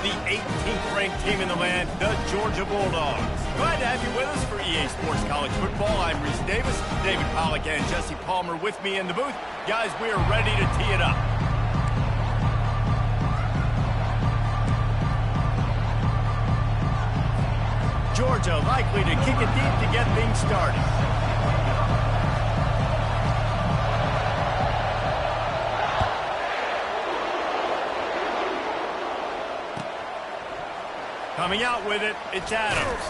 the 18th ranked team in the land, the Georgia Bulldogs. Glad to have you with us for EA Sports College Football. I'm Reese Davis, David Pollack and Jesse Palmer with me in the booth. Guys, we are ready to tee it up. Georgia likely to kick it deep to get things started. Coming out with it, it's Adams.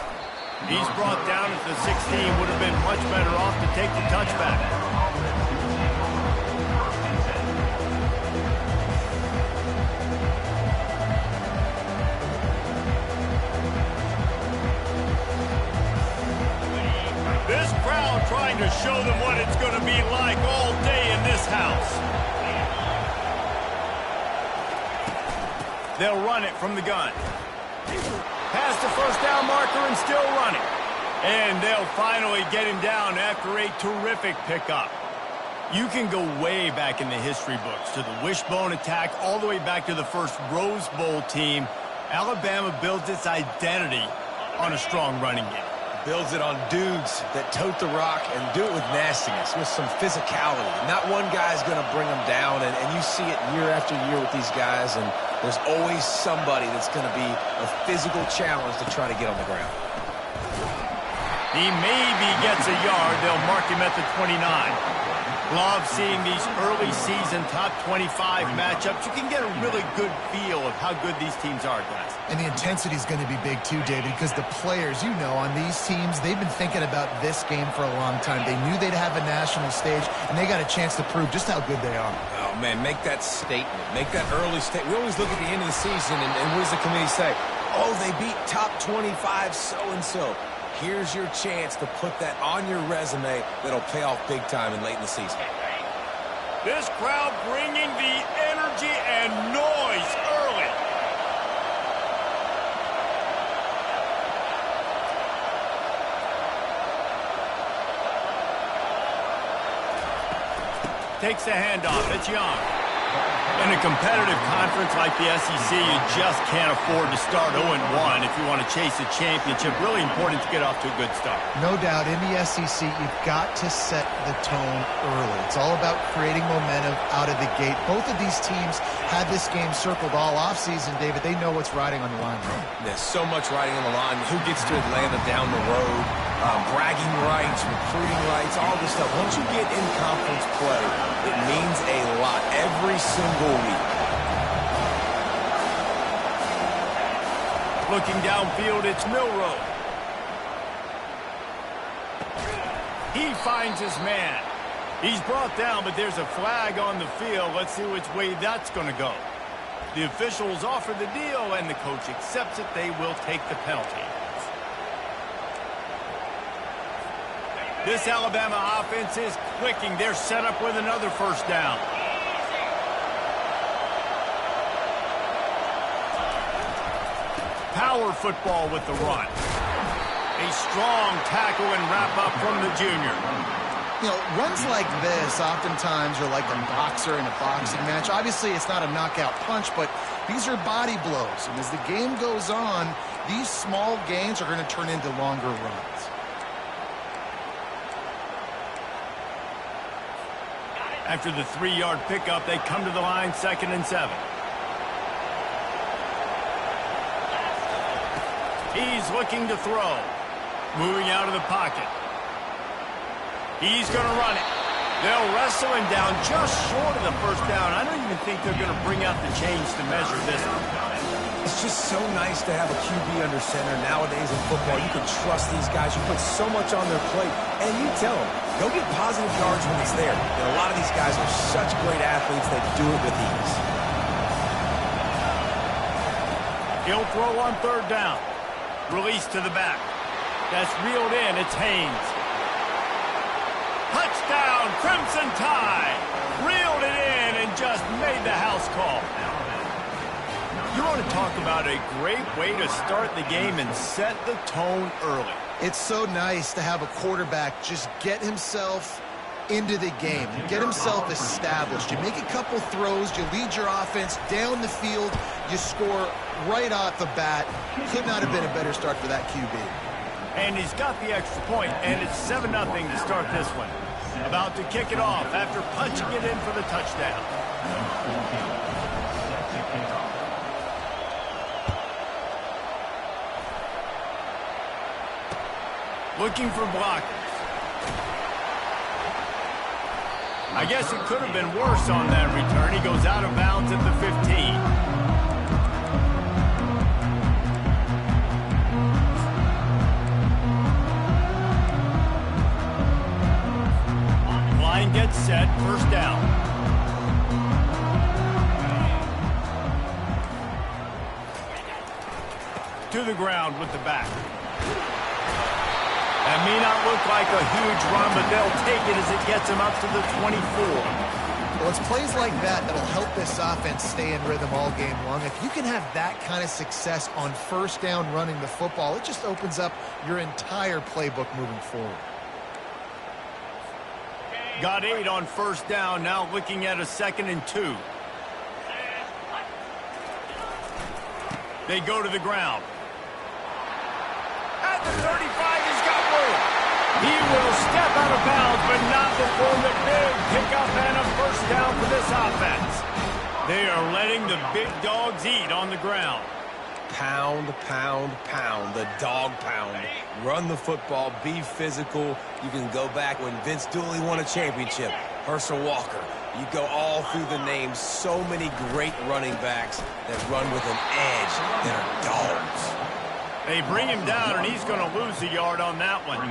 He's brought down at the 16. Would have been much better off to take the touchback. This crowd trying to show them what it's going to be like all day in this house. They'll run it from the gun. Past the first down marker and still running. And they'll finally get him down after a terrific pickup. You can go way back in the history books to the wishbone attack all the way back to the first Rose Bowl team. Alabama builds its identity on a strong running game. Builds it on dudes that tote the rock and do it with nastiness, with some physicality. Not one guy's going to bring them down, and you see it year after year with these guys, and there's always somebody that's going to be a physical challenge to try to get on the ground. He maybe gets a yard. They'll mark him at the 29. Love seeing these early season top 25 matchups. You can get a really good feel of how good these teams are, guys. And the intensity is going to be big too, David, because the players, you know, on these teams, they've been thinking about this game for a long time. They knew they'd have a national stage, and they got a chance to prove just how good they are. Oh, man, make that statement. Make that early statement. We always look at the end of the season, and what does the committee say? Oh, they beat top 25 so-and-so. Here's your chance to put that on your resume that'll pay off big time and late in the season. This crowd bringing the energy and noise early. Takes the handoff. It's Young. In a competitive conference like the SEC, you just can't afford to start 0-1 if you want to chase a championship. Really important to get off to a good start. No doubt, in the SEC, you've got to set the tone early. It's all about creating momentum out of the gate. Both of these teams had this game circled all offseason, David. They know what's riding on the line. There's so much riding on the line. Who gets to Atlanta down the road? Bragging rights, recruiting rights, all this stuff. Once you get in conference play, it means a lot every single week. Looking downfield, it's Milroe. He finds his man. He's brought down, but there's a flag on the field. Let's see which way that's going to go. The officials offer the deal, and the coach accepts it. They will take the penalty. This Alabama offense is clicking. They're set up with another first down. Power football with the run. A strong tackle and wrap up from the junior. You know, runs like this oftentimes are like a boxer in a boxing match. Obviously, it's not a knockout punch, but these are body blows. And as the game goes on, these small gains are going to turn into longer runs. After the 3-yard pickup, they come to the line, 2nd and 7. He's looking to throw. Moving out of the pocket. He's going to run it. They'll wrestle him down just short of the first down. I don't even think they're going to bring out the chains to measure this one. It's just so nice to have a QB under center. Nowadays in football, you can trust these guys. You put so much on their plate, and you tell them, go get positive yards when it's there. And a lot of these guys are such great athletes, they do it with ease. He'll throw on 3rd down. Release to the back. That's reeled in. It's Haynes. Touchdown, Crimson Tide. Reeled it in and just made the house call. You want to talk about a great way to start the game and set the tone early. It's so nice to have a quarterback just get himself into the game. You get himself established. You make a couple throws. You lead your offense down the field. You score right off the bat. Could not have been a better start for that QB. And he's got the extra point, and it's 7-0 to start this one. About to kick it off after punching it in for the touchdown. Looking for blockers. I guess it could have been worse on that return. He goes out of bounds at the 15. Line gets set, first down. To the ground with the back. That may not look like a huge run, but they'll take it as it gets them up to the 24. Well, it's plays like that that'll help this offense stay in rhythm all game long. If you can have that kind of success on first down running the football, it just opens up your entire playbook moving forward. Got 8 on first down, now looking at a 2nd and 2. They go to the ground. At the 35, he's got room. He will step out of bounds, but not before the big pickup and a first down for this offense. They are letting the big dogs eat on the ground. Pound, pound, pound, the dog pound. Run the football, be physical. You can go back when Vince Dooley won a championship. Herschel Walker. You go all through the names. So many great running backs that run with an edge that are dogs. They bring him down, and he's going to lose a yard on that one.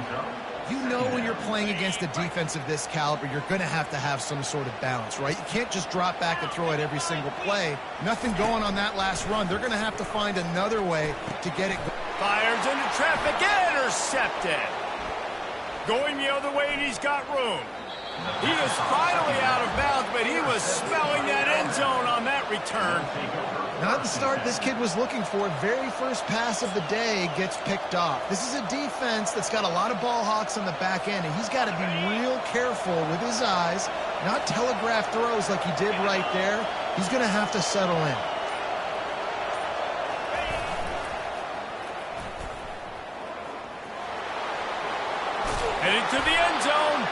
You know when you're playing against a defense of this caliber, you're going to have some sort of balance, right? You can't just drop back and throw it every single play. Nothing going on that last run. They're going to have to find another way to get it. Fires into traffic, intercepted. Going the other way, and he's got room. He is finally out of bounds, but he was smelling that end zone on that return. Not the start this kid was looking for. Very first pass of the day gets picked off. This is a defense that's got a lot of ball hawks on the back end, and he's got to be real careful with his eyes, not telegraph throws like he did right there. He's going to have to settle in. Heading to the end zone.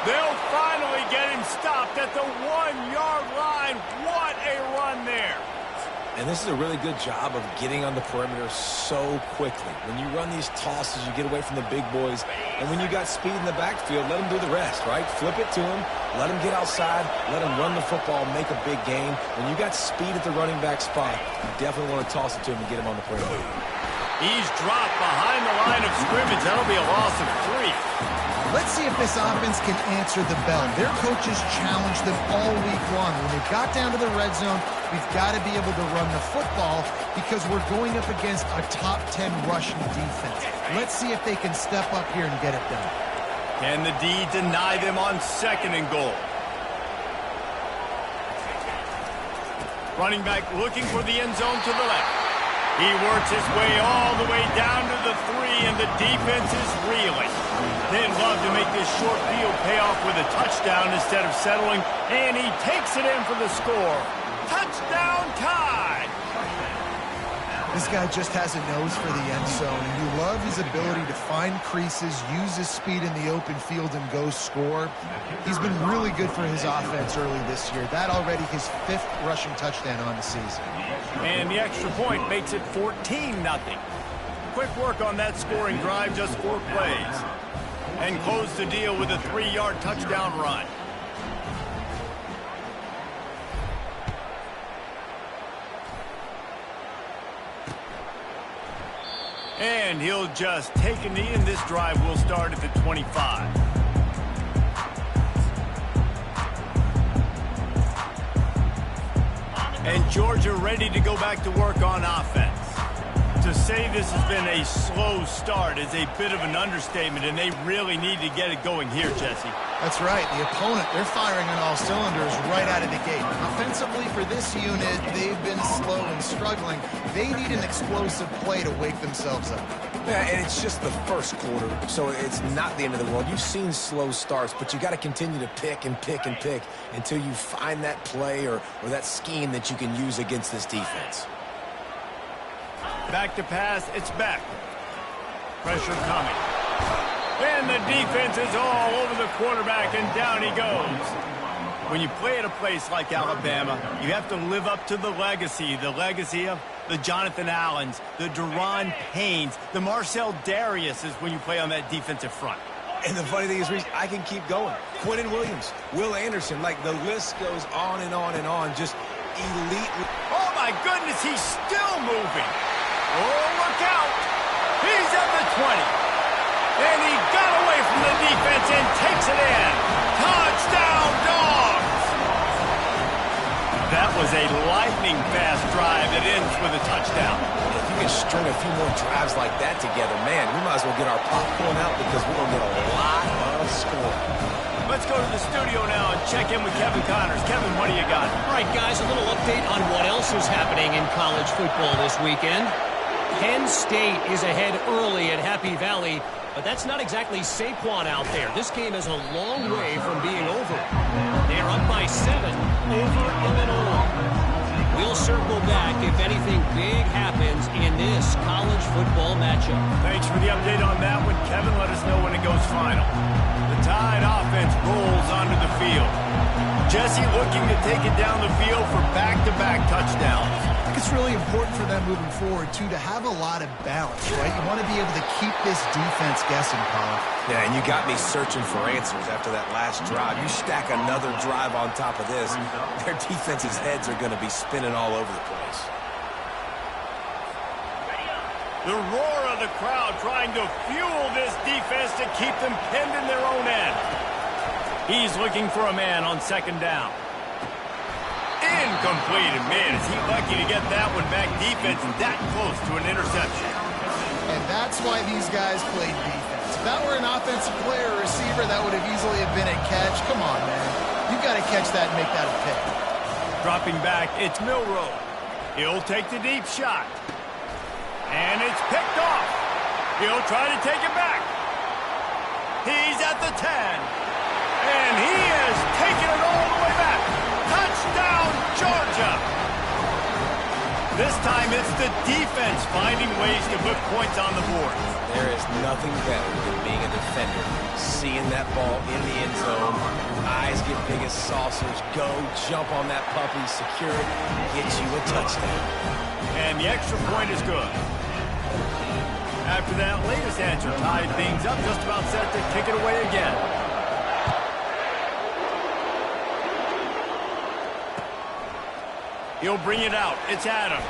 They'll finally get him stopped at the 1-yard line. What a run there. And this is a really good job of getting on the perimeter so quickly. When you run these tosses, you get away from the big boys. And when you got speed in the backfield, let them do the rest, right? Flip it to him. Let him get outside. Let him run the football, make a big gain. When you got speed at the running back spot, you definitely want to toss it to him and get him on the perimeter. He's dropped behind the line of scrimmage. That'll be a loss of 3. Let's see if this offense can answer the bell. Their coaches challenged them all week long. When they got down to the red zone, we've got to be able to run the football because we're going up against a top 10 rushing defense. Let's see if they can step up here and get it done. Can the D deny them on 2nd and goal? Running back looking for the end zone to the left. He works his way all the way down to the 3, and the defense is reeling. They'd love to make this short field pay off with a touchdown instead of settling, and he takes it in for the score. Touchdown Tide! This guy just has a nose for the end zone, and you love his ability to find creases, use his speed in the open field, and go score. He's been really good for his offense early this year. That already his 5th rushing touchdown on the season. And the extra point makes it 14-0. Quick work on that scoring drive, just 4 plays. And close the deal with a 3-yard touchdown run. And he'll just take a knee, and this drive will start at the 25. And Georgia ready to go back to work on offense. To say this has been a slow start is a bit of an understatement, and they really need to get it going here, Jesse. That's right. The opponent, they're firing on all cylinders right out of the gate. Offensively for this unit, they've been slow and struggling. They need an explosive play to wake themselves up. Yeah, and it's just the first quarter, so it's not the end of the world. You've seen slow starts, but you got to continue to pick and pick and pick until you find that play or that scheme that you can use against this defense. Back to pass, it's back. Pressure coming. And the defense is all over the quarterback, and down he goes. When you play at a place like Alabama, you have to live up to the legacy of the Jonathan Allens, the Daron Paynes, the Marcel Dariuses when you play on that defensive front. And the funny thing is, Reese, I can keep going. Quentin Williams, Will Anderson, like the list goes on and on and on. Just elite. Oh, my goodness, he's still moving. Oh, look out. He's at the 20. And he got away from the defense and takes it in. Touchdown, Dogs! That was a lightning-fast drive that ends with a touchdown. If you can string a few more drives like that together, man, we might as well get our popcorn out because we're going to get a lot of scoring. Let's go to the studio now and check in with Kevin Connors. Kevin, what do you got? All right, guys, a little update on what else is happening in college football this weekend. Penn State is ahead early at Happy Valley, but that's not exactly Saquon out there. This game is a long way from being over. They're up by 7 over Illinois. We'll circle back if anything big happens in this college football matchup. Thanks for the update on that one, Kevin. Let us know when it goes final. The Tide offense rolls onto the field. Jesse looking to take it down the field for back-to-back touchdowns. I think it's really important for them moving forward, too, to have a lot of balance, right? You want to be able to keep this defense guessing, Colin. Yeah, and you got me searching for answers after that last drive. You stack another drive on top of this, their defense's heads are going to be spinning all over the place. The roar of the crowd trying to fuel this defense to keep them pinned in their own end. He's looking for a man on second down. Incomplete, and man, is he lucky to get that one back. Defense that close to an interception. And that's why these guys played defense. If that were an offensive player or receiver, that would have easily have been a catch. Come on, man. You got to catch that and make that a pick. Dropping back, it's Milroe. He'll take the deep shot. And it's picked off. He'll try to take it back. He's at the 10. And he has taken it all the way back. Touchdown, Georgia! This time it's the defense finding ways to put points on the board. There is nothing better than being a defender, seeing that ball in the end zone, eyes get big as saucers, go, jump on that puppy, secure it, get you a touchdown. And the extra point is good. After that latest answer tied things up, just about set to kick it away again. He'll bring it out. It's Adams.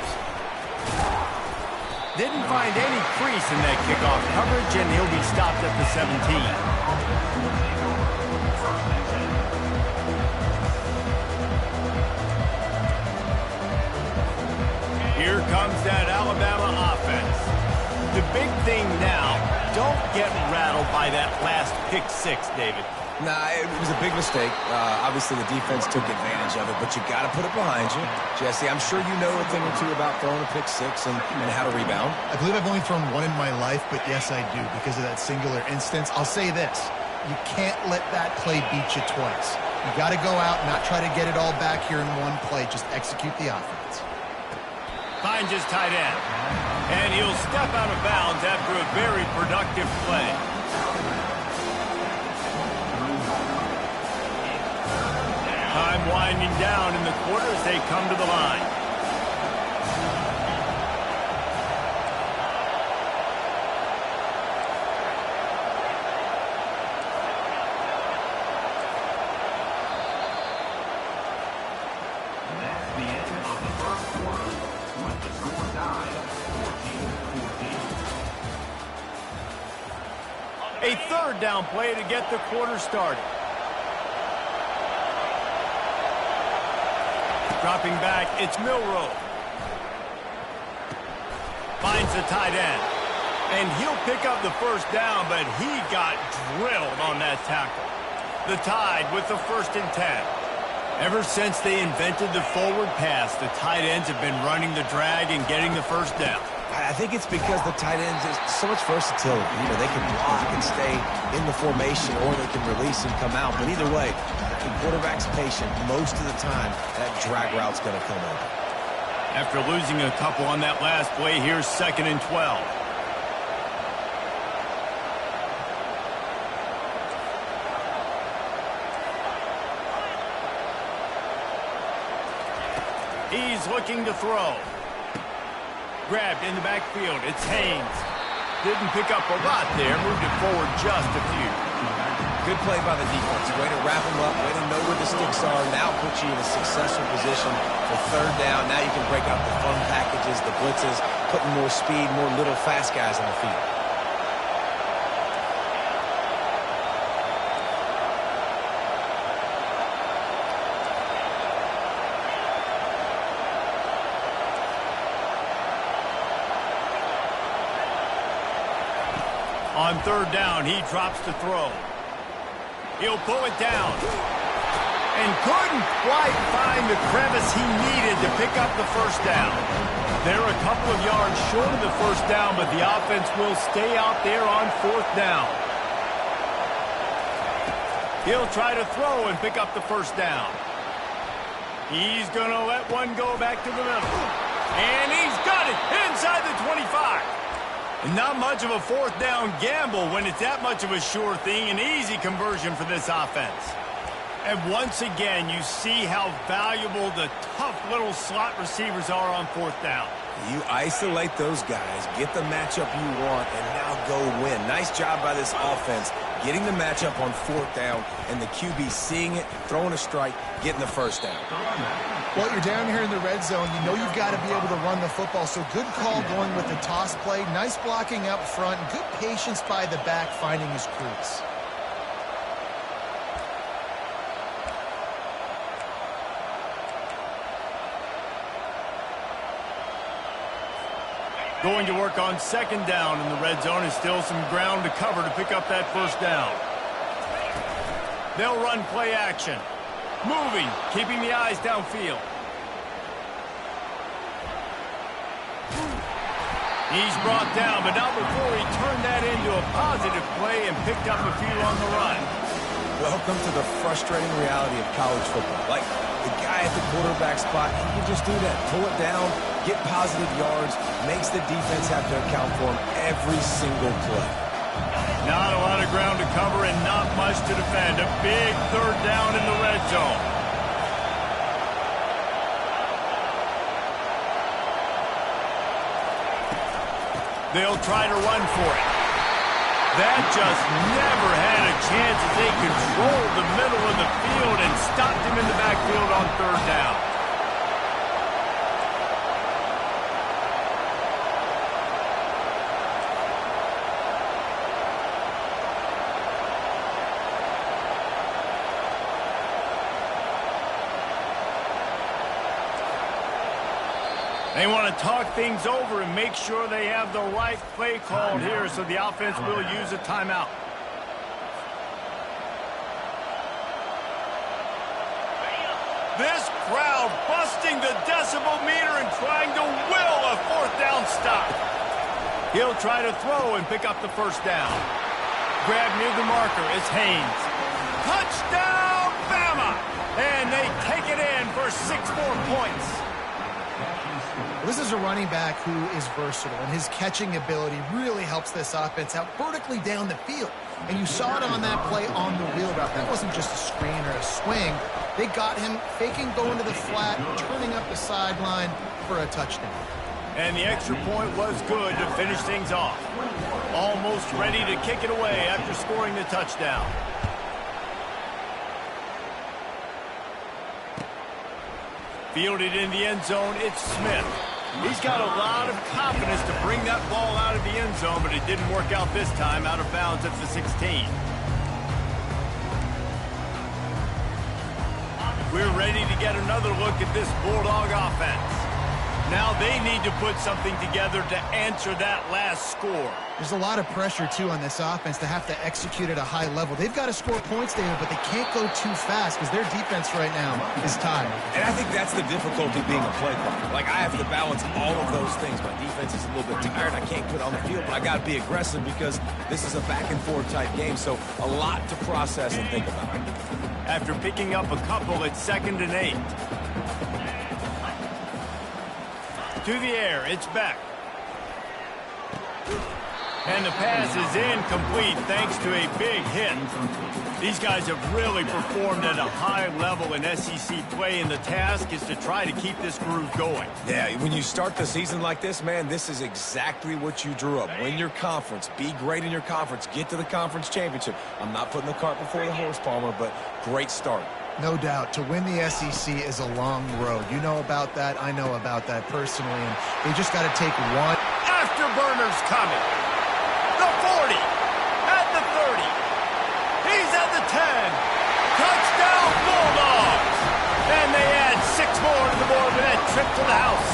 Didn't find any crease in that kickoff coverage, and he'll be stopped at the 17. Here comes that Alabama offense. The big thing now, don't get rattled by that last pick six, David. Nah, it was a big mistake. Obviously, the defense took advantage of it, but you got to put it behind you. Jesse, I'm sure you know a thing or two about throwing a pick six and how to rebound. I believe I've only thrown one in my life, but yes, I do, because of that singular instance. I'll say this. You can't let that play beat you twice. You got to go out, not try to get it all back here in one play. Just execute the offense. Finds his tight end. And he'll step out of bounds after a very productive play. Time winding down in the quarter as they come to the line. A third down play to get the quarter started. Dropping back, it's Milroe. finds the tight end. And he'll pick up the first down, but he got drilled on that tackle. The Tide with the 1st and 10. Ever since they invented the forward pass, the tight ends have been running the drag and getting the first down. I think it's because the tight ends is so much versatility. You know, they can block and stay in the formation, or they can release and come out. But either way, the quarterback's patient. Most of the time, that drag route's going to come over. After losing a couple on that last play, here's 2nd and 12. He's looking to throw. Grabbed in the backfield. It's Haynes. Didn't pick up a lot there. Moved it forward just a few. Good play by the defense. Way to wrap them up. Way to know where the sticks are. Now put you in a successful position for 3rd down. Now you can break out the fun packages, the blitzes, putting more speed, more little fast guys on the field. On 3rd down, he drops to throw. He'll pull it down. And couldn't quite find the crevice he needed to pick up the first down. They're a couple of yards short of the first down, but the offense will stay out there on 4th down. He'll try to throw and pick up the first down. He's going to let one go back to the middle. And he's got it inside the 25. Not much of a 4th down gamble when it's that much of a sure thing, an easy conversion for this offense. And once again, you see how valuable the tough little slot receivers are on 4th down. You isolate those guys, get the matchup you want, and now go win. Nice job by this offense, getting the matchup on 4th down, and the QB seeing it, throwing a strike, getting the first down. Well, you're down here in the red zone. You know you've got to be able to run the football, so good call going with the toss play. Nice blocking up front. Good patience by the back finding his crease. Going to work on 2nd down in the red zone, and still some ground to cover to pick up that first down. They'll run play action. Moving, keeping the eyes downfield. He's brought down, but not before he turned that into a positive play and picked up a few on the run. Welcome to the frustrating reality of college football. Like, the guy at the quarterback spot, he can just do that. Pull it down, get positive yards, makes the defense have to account for him every single play. Not a lot of ground to cover and not much to defend. A big 3rd down in the red zone. They'll try to run for it. That just never had a chance as they controlled the middle of the field and stopped him in the backfield on 3rd down. They want to talk things over and make sure they have the right play called here, so the offense will use a timeout. This crowd busting the decibel meter and trying to will a 4th down stop. He'll try to throw and pick up the first down. Grab near the marker. It's Haynes. Touchdown, Bama! And they take it in for 6 more points. This is a running back who is versatile, and his catching ability really helps this offense out vertically down the field. And you saw it on that play on the wheel route. That wasn't just a screen or a swing. They got him faking going to the flat, turning up the sideline for a touchdown. And the extra point was good to finish things off. Almost ready to kick it away after scoring the touchdown. Fielded in the end zone, it's Smith. He's got a lot of confidence to bring that ball out of the end zone, but it didn't work out this time, out of bounds at the 16. We're ready to get another look at this Bulldog offense. Now they need to put something together to answer that last score. There's a lot of pressure, too, on this offense to have to execute at a high level. They've got to score points, David, but they can't go too fast because their defense right now is tired. And I think that's the difficulty being a play caller. Like, I have to balance all of those things. My defense is a little bit tired. I can't put on the field, but I got to be aggressive because this is a back-and-forth type game, so a lot to process and think about. After picking up a couple, it's 2nd and 8. To the air, it's back. And the pass is incomplete thanks to a big hit. These guys have really performed at a high level in SEC play, and the task is to try to keep this groove going. Yeah, when you start the season like this, man, this is exactly what you drew up. Win your conference. Be great in your conference. Get to the conference championship. I'm not putting the cart before the horse, Palmer, but great start. No doubt. To win the SEC is a long road. You know about that. I know about that personally. And they just got to take one. Afterburners coming. The 40. At the 30. He's at the 10. Touchdown Bulldogs. And they add 6 more to the board with that trip to the house.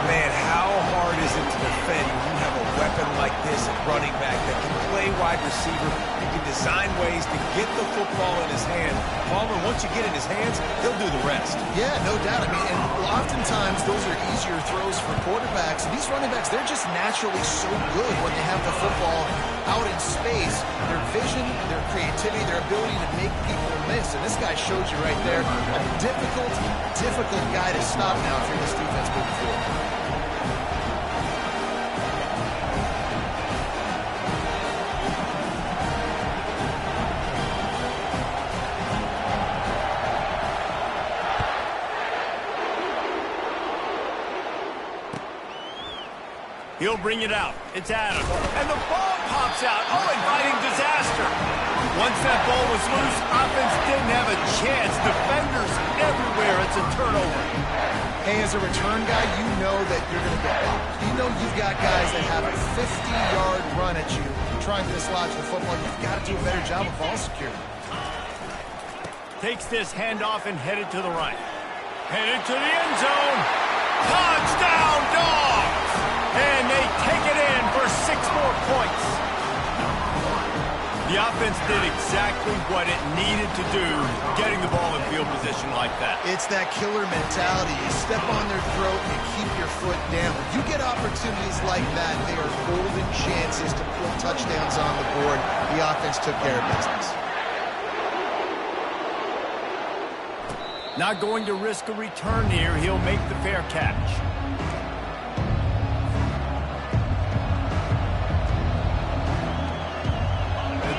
Man, how hard is it to defend when you have a weapon like this at running back that can play wide receiver? You can design ways to get the football in his hand. Palmer, once you get it in his hands, he'll do the rest. Yeah, no doubt. I mean, and oftentimes those are easier throws for quarterbacks. And these running backs, they're just naturally so good when they have the football out in space. Their vision, their creativity, their ability to make people miss. And this guy showed you right there a difficult guy to stop now for this defense moving forward. He'll bring it out. It's Adams. And the ball pops out. Oh, inviting disaster. Once that ball was loose, offense didn't have a chance. Defenders everywhere. It's a turnover. Hey, as a return guy, you know that you're going to get blocked. You know you've got guys that have a 50-yard run at you trying to dislodge the football. You've got to do a better job of ball security. Takes this handoff and headed to the right. Headed to the end zone. Touchdown, Dogs! And they take it in for 6 more points. The offense did exactly what it needed to do, getting the ball in field position like that. It's that killer mentality. You step on their throat and you keep your foot down. When you get opportunities like that, they are golden chances to put touchdowns on the board. The offense took care of business. Not going to risk a return here. He'll make the fair catch.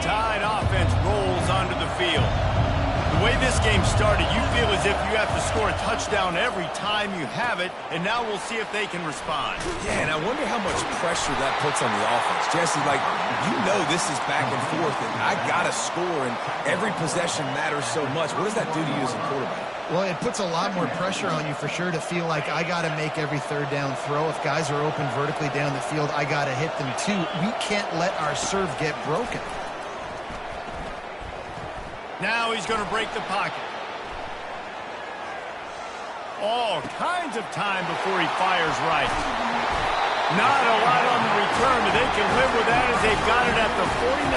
Tide offense rolls onto the field. The way this game started, you feel as if you have to score a touchdown every time you have it, and now we'll see if they can respond. Yeah, and I wonder how much pressure that puts on the offense. Jesse, like, you know this is back and forth, and I got to score, and every possession matters so much. What does that do to you as a quarterback? Well, it puts a lot more pressure on you for sure to feel like I got to make every third down throw. If guys are open vertically down the field, I got to hit them too. We can't let our serve get broken. Now he's going to break the pocket. All kinds of time before he fires right. Not a lot on the return, but they can live with that as they've got it at the 49.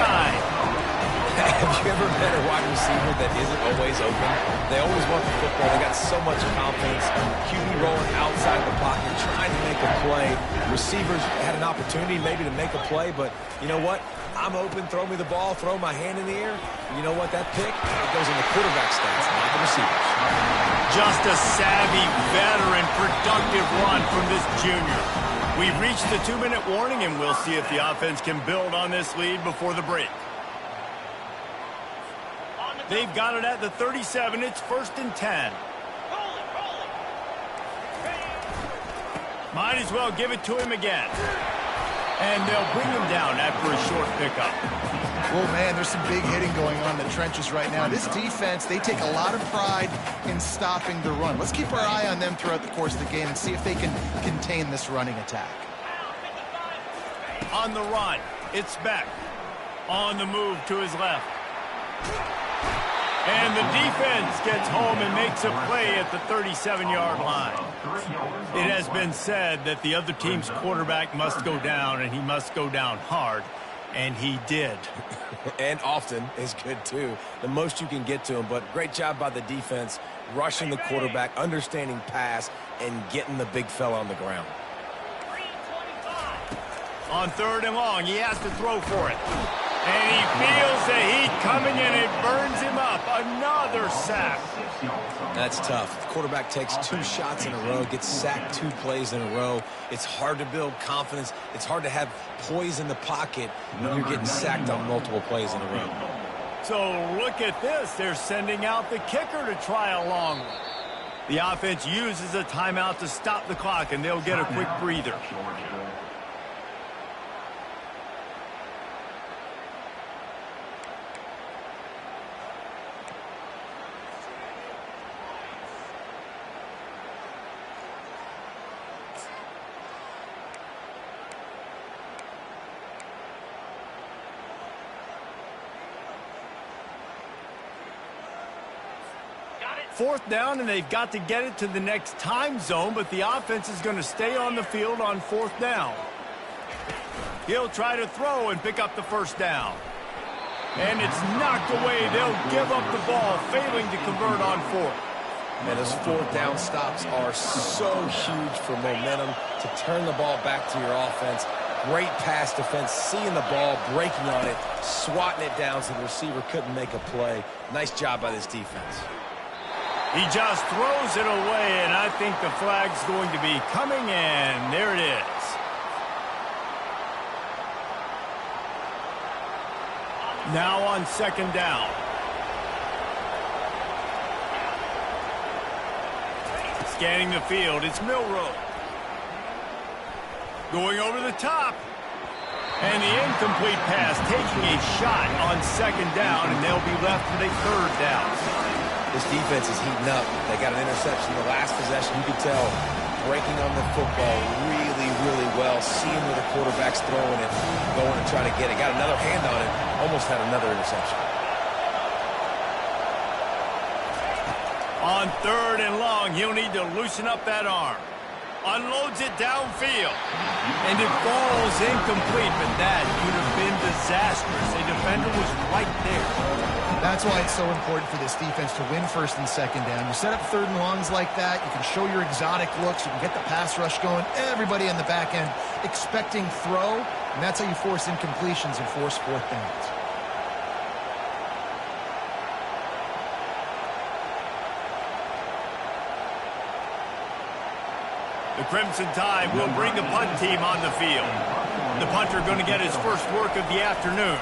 Have you ever met a wide receiver that isn't always open? They always want the football. They got so much confidence. QB rolling outside the pocket, trying to make a play. Receivers had an opportunity maybe to make a play, but you know what? I'm open, throw me the ball, throw my hand in the air. You know what? That pick, it goes in the quarterback stance, not the receivers. Just a savvy, veteran, productive run from this junior. We've reached the 2-minute warning, and we'll see if the offense can build on this lead before the break. They've got it at the 37. It's 1st and 10. Might as well give it to him again. And they'll bring him down after a short pickup. Well, man, there's some big hitting going on in the trenches right now. This defense, they take a lot of pride in stopping the run. Let's keep our eye on them throughout the course of the game and see if they can contain this running attack. On the run, it's Beck. On the move to his left. And the defense gets home and makes a play at the 37-yard line. It has been said that the other team's quarterback must go down, and he must go down hard. And he did. And often is good, too. The most you can get to him, but great job by the defense, rushing the quarterback, understanding pass, and getting the big fella on the ground. On 3rd and long, he has to throw for it. And he feels the heat coming, and it burns him up. Another sack. That's tough. The quarterback takes 2 shots in a row, gets sacked 2 plays in a row. It's hard to build confidence. It's hard to have poise in the pocket when you're getting sacked on multiple plays in a row. So look at this. They're sending out the kicker to try a long one. The offense uses a timeout to stop the clock, and they'll get a quick breather. Fourth down, and they've got to get it to the next time zone, but the offense is going to stay on the field on 4th down. He'll try to throw and pick up the 1st down. And it's knocked away. They'll give up the ball, failing to convert on 4th. And those 4th down stops are so huge for momentum to turn the ball back to your offense. Great pass defense, seeing the ball, breaking on it, swatting it down so the receiver couldn't make a play. Nice job by this defense. He just throws it away, and I think the flag's going to be coming, and there it is. Now on 2nd down. Scanning the field, it's Milroe. Going over the top. And the incomplete pass, taking a shot on 2nd down, and they'll be left with a 3rd down. This defense is heating up. They got an interception the last possession. You could tell breaking on the football really, really well. Seeing where the quarterback's throwing it, going to try to get it. Got another hand on it. Almost had another interception. On 3rd and long, he'll need to loosen up that arm. Unloads it downfield. And it falls incomplete, but that could have been disastrous. A defender was right there. That's why it's so important for this defense to win 1st and 2nd down. You set up 3rd and longs like that. You can show your exotic looks. You can get the pass rush going. Everybody on the back end expecting throw, and that's how you force incompletions and force 4th downs. The Crimson Tide will bring the punt team on the field. The punter going to get his first work of the afternoon.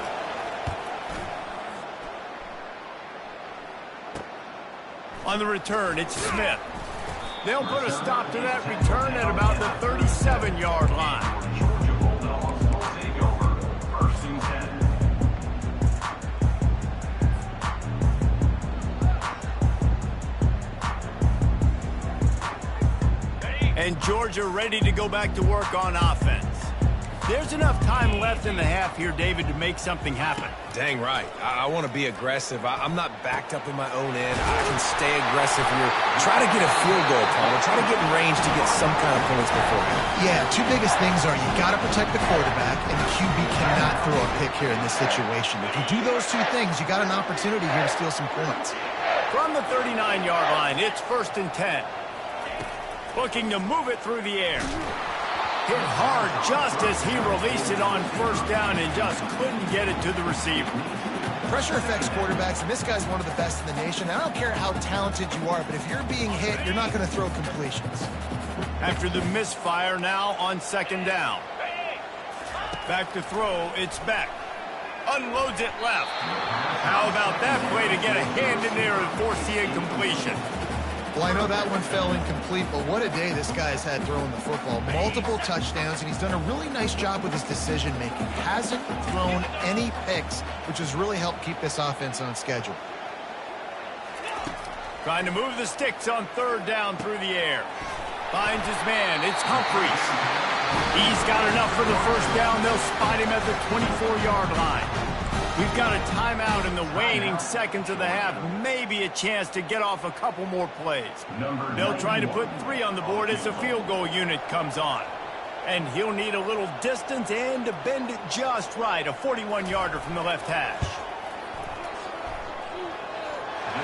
On the return, it's Smith. They'll put a stop to that return at about the 37-yard line. And Georgia ready to go back to work on offense. There's enough time left in the half here, David, to make something happen. Dang right. I want to be aggressive. I'm not backed up in my own end. I can stay aggressive here. Try to get a field goal, Palmer. Try to get in range to get some kind of points before him. Yeah, 2 biggest things are you got to protect the quarterback, and the QB cannot throw a pick here in this situation. If you do those 2 things, you got an opportunity here to steal some points. From the 39-yard line, it's 1st and 10. Looking to move it through the air. Hit hard just as he released it on 1st down and just couldn't get it to the receiver. Pressure affects quarterbacks, and this guy's one of the best in the nation. I don't care how talented you are, but if you're being hit, you're not going to throw completions. After the misfire, now on 2nd down. Back to throw, it's Beck. Unloads it left. How about that play to get a hand in there and force the incompletion? Well, I know that one fell incomplete, but what a day this guy's had throwing the football. Multiple touchdowns, and he's done a really nice job with his decision-making. Hasn't thrown any picks, which has really helped keep this offense on schedule. Trying to move the sticks on 3rd down through the air. Finds his man. It's Humphries. He's got enough for the 1st down. They'll spot him at the 24-yard line. We've got a timeout in the waning seconds of the half. Maybe a chance to get off a couple more plays. They'll try to put 3 on the board as the field goal unit comes on. And he'll need a little distance and to bend it just right. A 41-yarder from the left hash.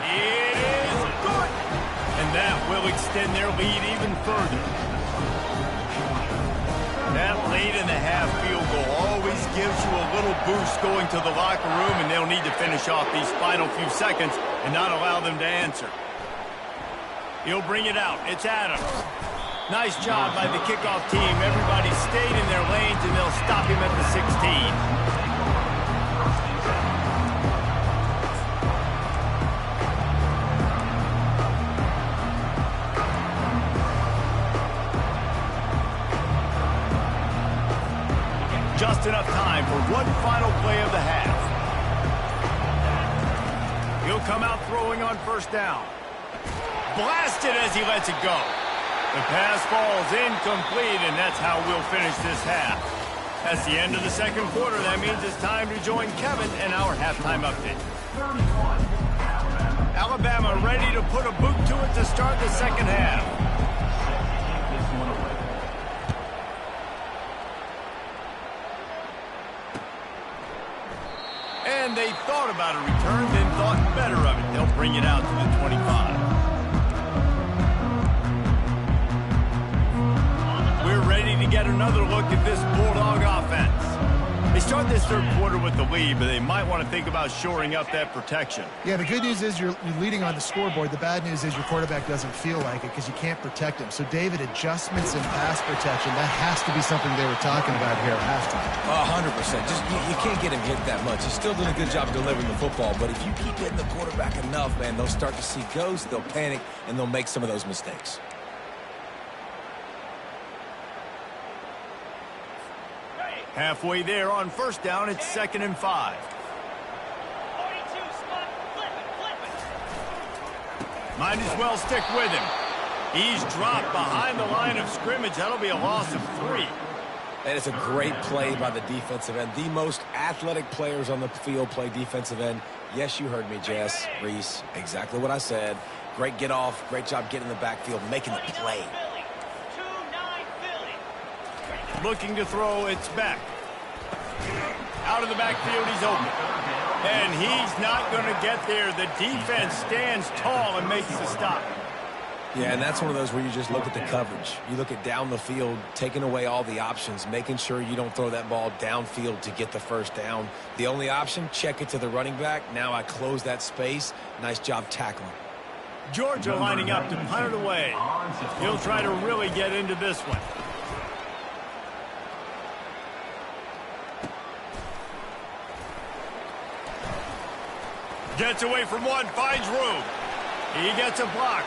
It is good. And that will extend their lead even further. That late in the half field goal always gives you a little boost going to the locker room, and they'll need to finish off these final few seconds and not allow them to answer. He'll bring it out. It's Adams. Nice job by the kickoff team. Everybody stayed in their lanes, and they'll stop him at the 16. Just enough time for one final play of the half. He'll come out throwing on first down. Blasted as he lets it go. The pass falls incomplete, and that's how we'll finish this half. That's the end of the second quarter. That means it's time to join Kevin and our halftime update. Alabama ready to put a boot to it to start the second half. And they thought about a return, then thought better of it. They'll bring it out to the 25. We're ready to get another look at this Bulldog offense. They start this third quarter with the lead, but they might want to think about shoring up that protection. Yeah, the good news is you're leading on the scoreboard. The bad news is your quarterback doesn't feel like it because you can't protect him. So, David, adjustments in pass protection, that has to be something they were talking about here at halftime. 100%. Just you can't get him hit that much. He's still doing a good job delivering the football, but if you keep hitting the quarterback enough, man, they'll start to see ghosts, they'll panic, and they'll make some of those mistakes. Halfway there on first down, it's 2nd and 5. Might as well stick with him. He's dropped behind the line of scrimmage. That'll be a loss of 3. And it's a great play by the defensive end. The most athletic players on the field play defensive end. Yes, you heard me, Jess, Reese. Exactly what I said. Great get off. Great job getting in the backfield, making the play. Looking to throw, it's back. Out of the backfield, he's open. And he's not going to get there. The defense stands tall and makes the stop. Yeah, and that's one of those where you just look at the coverage. You look at down the field, taking away all the options, making sure you don't throw that ball downfield to get the first down. The only option, check it to the running back. Now I close that space. Nice job tackling. Georgia lining up to punt it away. He'll try to really get into this one. Gets away from one, finds room. He gets a block.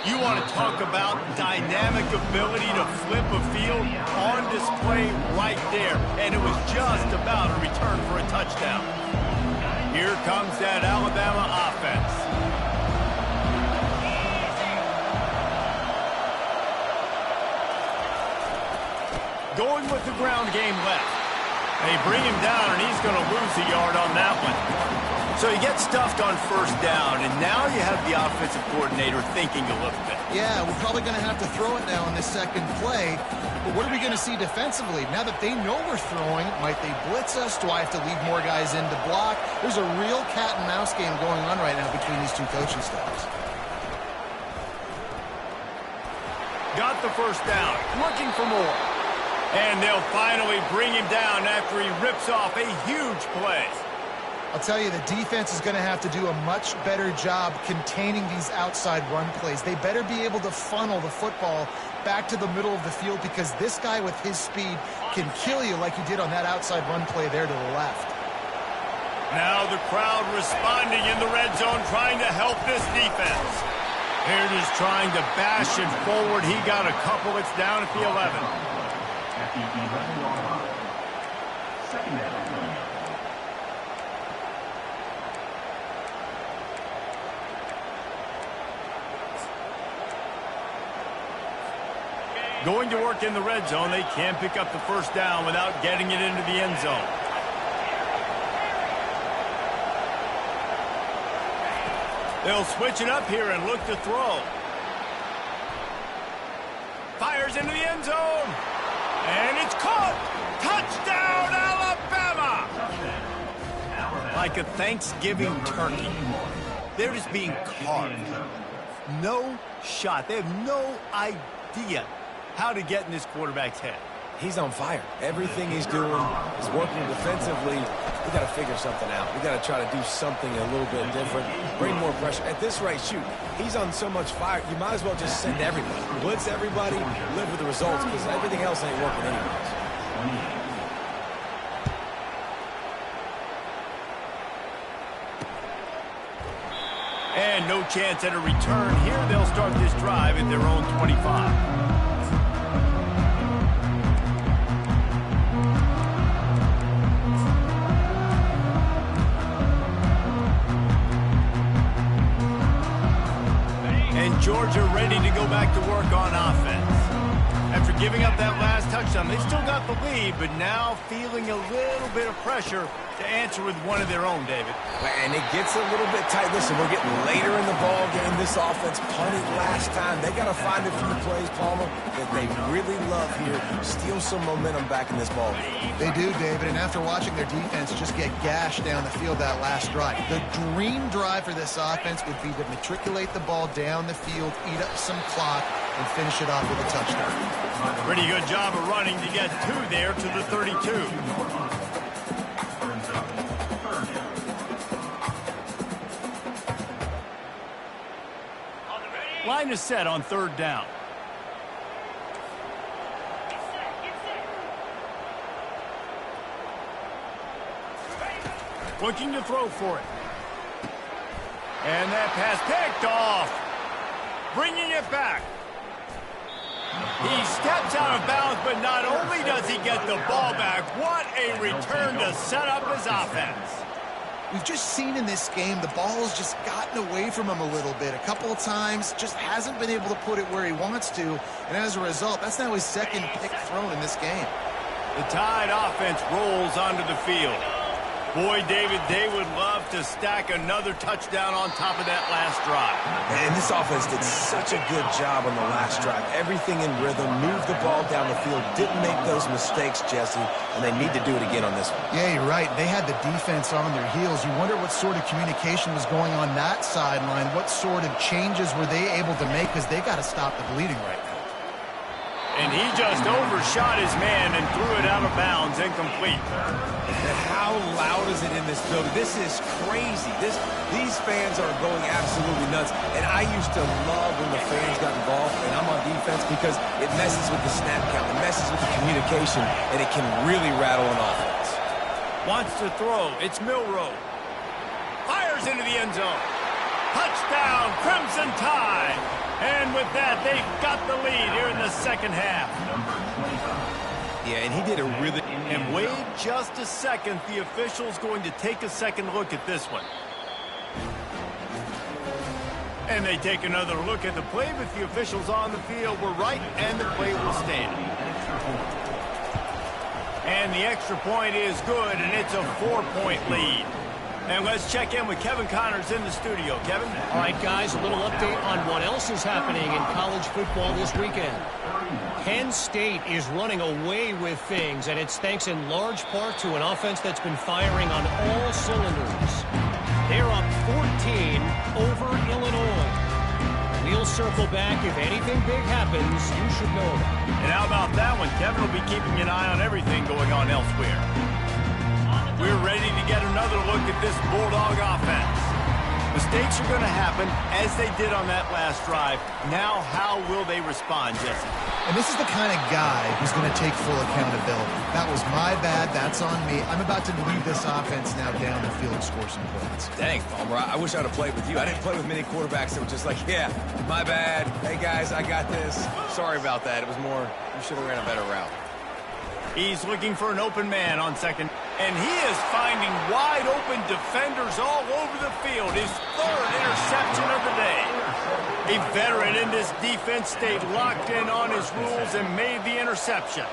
You want to talk about dynamic ability to flip a field on display right there. And it was just about a return for a touchdown. Here comes that Alabama offense. Going with the ground game left. They bring him down, and he's going to lose a yard on that one. So he gets stuffed on first down, and now you have the offensive coordinator thinking a little bit. Yeah, we're probably going to have to throw it now in this second play. But what are we going to see defensively? Now that they know we're throwing, might they blitz us? Do I have to leave more guys in to block? There's a real cat and mouse game going on right now between these two coaching staffs. Got the first down, looking for more. And they'll finally bring him down after he rips off a huge play. I'll tell you, the defense is going to have to do a much better job containing these outside run plays. They better be able to funnel the football back to the middle of the field because this guy with his speed can kill you like he did on that outside run play there to the left. Now the crowd responding in the red zone, trying to help this defense. Here it is trying to bash it forward. He got a couple. It's down at the 11. Going to work in the red zone. They can't pick up the first down without getting it into the end zone. They'll switch it up here and look to throw. Fires into the end zone. And it's caught. Touchdown, Alabama! Like a Thanksgiving turkey. They're just being carved. No shot. They have no idea how to get in this quarterback's head. He's on fire. Everything he's doing is working defensively. We got to figure something out. We got to try to do something a little bit different. Bring more pressure. At this rate, shoot, he's on so much fire, you might as well just send everybody. Blitz everybody, live with the results, because everything else ain't working anyways. And no chance at a return here. They'll start this drive at their own 25. And Georgia ready to go back to work on offense. After giving up that last touchdown, they still got the lead, but now feeling a little bit of pressure to answer with one of their own, David. And it gets a little bit tight. Listen, we're getting later in the ball game. This offense punted last time. They got to find a few plays, Palmer, that they really love here. Steal some momentum back in this ball game. They do, David, and after watching their defense just get gashed down the field that last drive, the dream drive for this offense would be to matriculate the ball down the field, eat up some clock, and finish it off with a touchdown. Pretty good job of running to get two there to the 32. Line is set on third down. Looking to throw for it. And that pass picked off. Bringing it back. He steps out of bounds, but not only does he get the ball back, what a return to set up his offense. We've just seen in this game the ball has just gotten away from him a little bit. A couple of times, just hasn't been able to put it where he wants to. And as a result, that's now his second pick thrown in this game. The Tide offense rolls onto the field. Boy, David, they would love to stack another touchdown on top of that last drive. And this offense did such a good job on the last drive. Everything in rhythm, moved the ball down the field, didn't make those mistakes, Jesse, and they need to do it again on this one. Yeah, you're right. They had the defense on their heels. You wonder what sort of communication was going on that sideline. What sort of changes were they able to make, because they got to stop the bleeding right now. And he just overshot his man and threw it out of bounds, incomplete. And how loud is it in this building? This is crazy. These fans are going absolutely nuts. And I used to love when the fans got involved, and I'm on defense, because it messes with the snap count, it messes with the communication, and it can really rattle an offense. Wants to throw. It's Milroe. Fires into the end zone. Touchdown, Crimson Tide. And with that, they've got the lead here in the second half. Yeah, and he did a really... And wait just a second. The official's going to take a second look at this one. And they take another look at the play, but the officials on the field were right, and the play will stand. And the extra point is good, and it's a 4-point lead. And let's check in with Kevin Connors in the studio. Kevin? All right, guys, a little update on what else is happening in college football this weekend. Penn State is running away with things, and it's thanks in large part to an offense that's been firing on all cylinders. They're up 14 over Illinois. We'll circle back. If anything big happens, you should know about it. And how about that one? Kevin will be keeping an eye on everything going on elsewhere. We're ready to get another look at this Bulldog offense. Mistakes are going to happen, as they did on that last drive. Now, how will they respond, Jesse? And this is the kind of guy who's going to take full accountability. That was my bad. That's on me. I'm about to lead this offense now down the field and score some points. Dang, Palmer, I wish I'd have played with you. I didn't play with many quarterbacks that were just like, yeah, my bad. Hey, guys, I got this. Sorry about that. It was more, you should have ran a better route. He's looking for an open man on second. And he is finding wide-open defenders all over the field. His third interception of the day. A veteran in this defense stayed locked in on his rules and made the interception.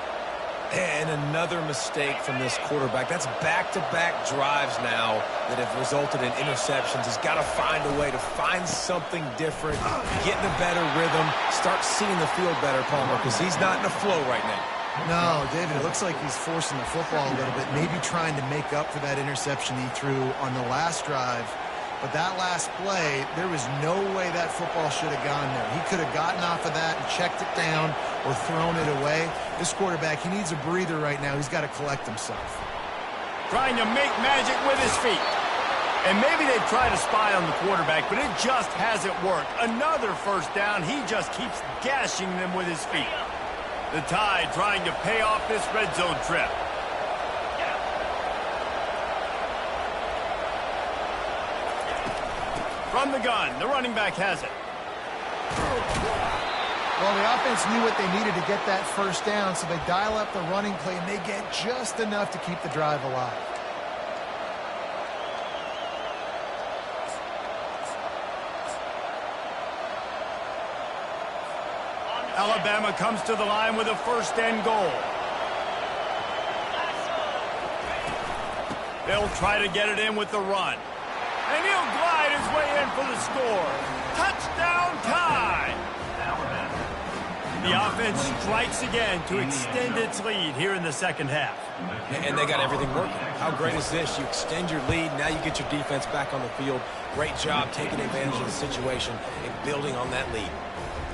And another mistake from this quarterback. That's back-to-back drives now that have resulted in interceptions. He's got to find a way to find something different, get in a better rhythm, start seeing the field better, Palmer, because he's not in a flow right now. No, David, it looks like he's forcing the football a little bit, maybe trying to make up for that interception he threw on the last drive. But that last play, there was no way that football should have gone there. He could have gotten off of that and checked it down or thrown it away. This quarterback, he needs a breather right now. He's got to collect himself. Trying to make magic with his feet. And maybe they try to spy on the quarterback, but it just hasn't worked. Another first down. He just keeps gashing them with his feet. The Tide trying to pay off this red zone trip. From the gun, the running back has it. Well, the offense knew what they needed to get that first down, so they dial up the running play, and they get just enough to keep the drive alive. Alabama comes to the line with a first and goal. They'll try to get it in with the run. And he'll glide his way in for the score. Touchdown Tide! The offense strikes again to extend its lead here in the second half. And they got everything working. How great is this? You extend your lead, now you get your defense back on the field. Great job taking advantage of the situation and building on that lead.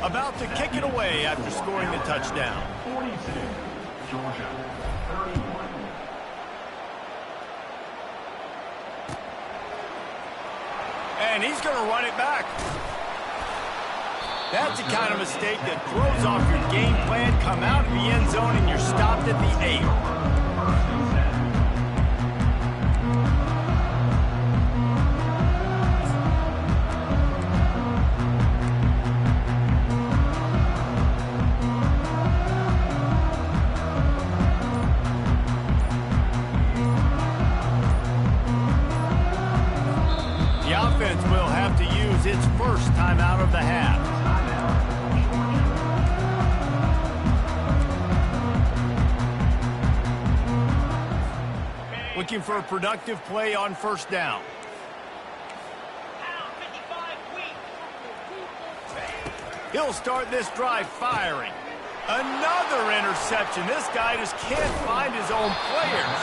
About to kick it away after scoring the touchdown. 42, Georgia, 31. And he's going to run it back. That's the kind of mistake that throws off your game plan. Come out of the end zone and you're stopped at the 8. The offense will have to use its first time out of the half. Looking for a productive play on first down. He'll start this drive firing. Another interception. This guy just can't find his own players.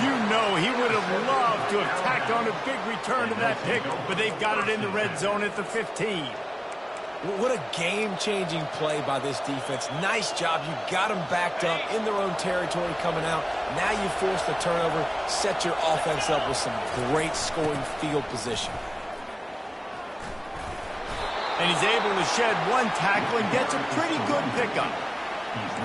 You know he would have loved to have tacked on a big return to that pick, but they've got it in the red zone at the 15. What a game-changing play by this defense. Nice job. You got them backed up in their own territory coming out. Now you force the turnover, set your offense up with some great scoring field position. And he's able to shed one tackle and gets a pretty good pickup.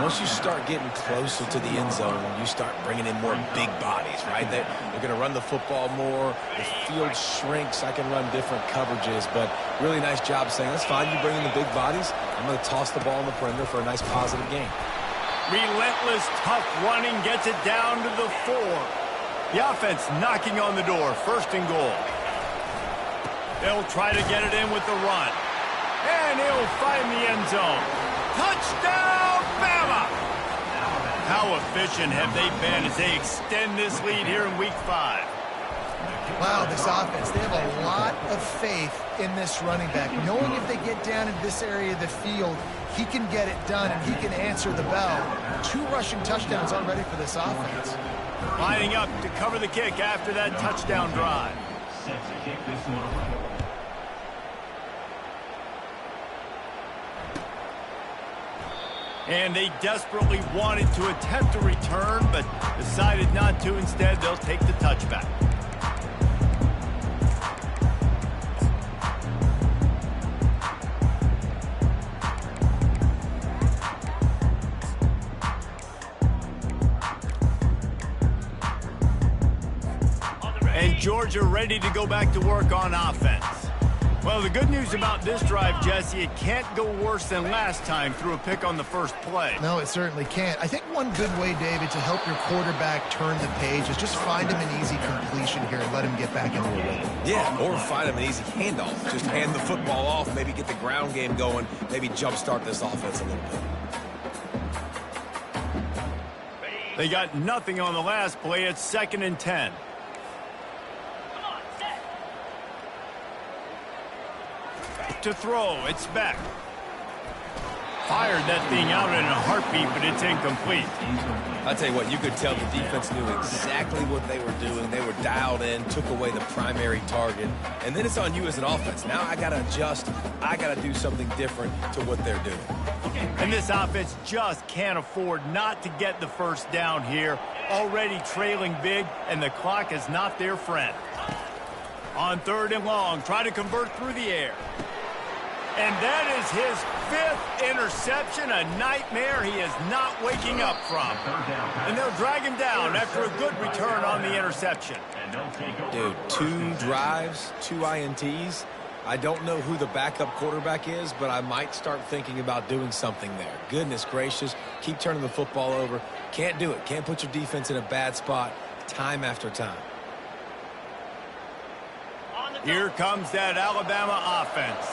Once you start getting closer to the end zone, you start bringing in more big bodies, right? They're going to run the football more. The field shrinks. I can run different coverages, but really nice job saying, that's fine. You bring in the big bodies. I'm going to toss the ball in the perimeter for a nice positive gain. Relentless, tough running gets it down to the 4. The offense knocking on the door. First and goal. They'll try to get it in with the run. And he'll find the end zone. Touchdown, Bama! How efficient have they been as they extend this lead here in Week 5? Wow, this offense, they have a lot of faith in this running back. Knowing if they get down into this area of the field, he can get it done and he can answer the bell. 2 rushing touchdowns already for this offense. Lining up to cover the kick after that touchdown drive. Set to kick this one away. And they desperately wanted to attempt a return, but decided not to. Instead, they'll take the touchback. And Georgia ready to go back to work on offense. Well, the good news about this drive, Jesse, it can't go worse than last time through a pick on the first play. No, it certainly can't. I think one good way, David, to help your quarterback turn the page is just find him an easy completion here and let him get back into a rhythm. Yeah, or find him an easy handoff. Just hand the football off, maybe get the ground game going, maybe jumpstart this offense a little bit. They got nothing on the last play. It's 2nd and 10. To throw, it's Beck. Fired that thing out in a heartbeat, but it's incomplete. I'll tell you what, you could tell the defense knew exactly what they were doing. They were dialed in, took away the primary target, and then it's on you as an offense. Now I got to adjust. I got to do something different to what they're doing. And this offense just can't afford not to get the first down here. Already trailing big, and the clock is not their friend. On 3rd and long, try to convert through the air. And that is his 5th interception, a nightmare he is not waking up from. And they'll drag him down after a good return on the interception. Dude, 2 drives, 2 INTs. I don't know who the backup quarterback is, but I might start thinking about doing something there. Goodness gracious, keep turning the football over. Can't do it. Can't put your defense in a bad spot time after time. Here comes that Alabama offense.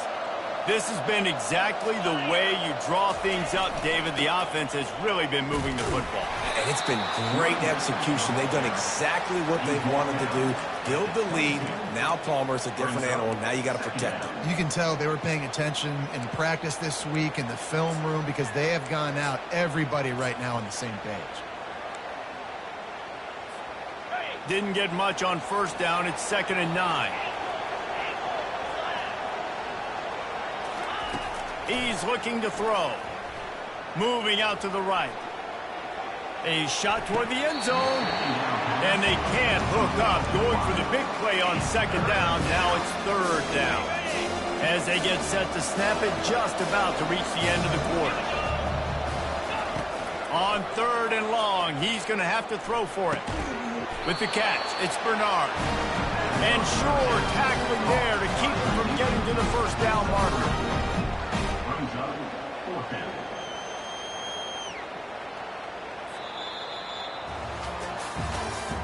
This has been exactly the way you draw things up, David. The offense has really been moving the football. And it's been great execution. They've done exactly what they've wanted to do. Build the lead. Now Palmer's a different animal. Now you got to protect him. You can tell they were paying attention in practice this week in the film room because they have gone out, everybody right now on the same page. Didn't get much on 1st down. It's 2nd and 9. He's looking to throw. Moving out to the right. A shot toward the end zone. And they can't hook up. Going for the big play on 2nd down. Now it's 3rd down. As they get set to snap it, just about to reach the end of the quarter. On 3rd and long, he's going to have to throw for it. With the catch, it's Bernard. And sure, tackling there to keep him from getting to the first down marker.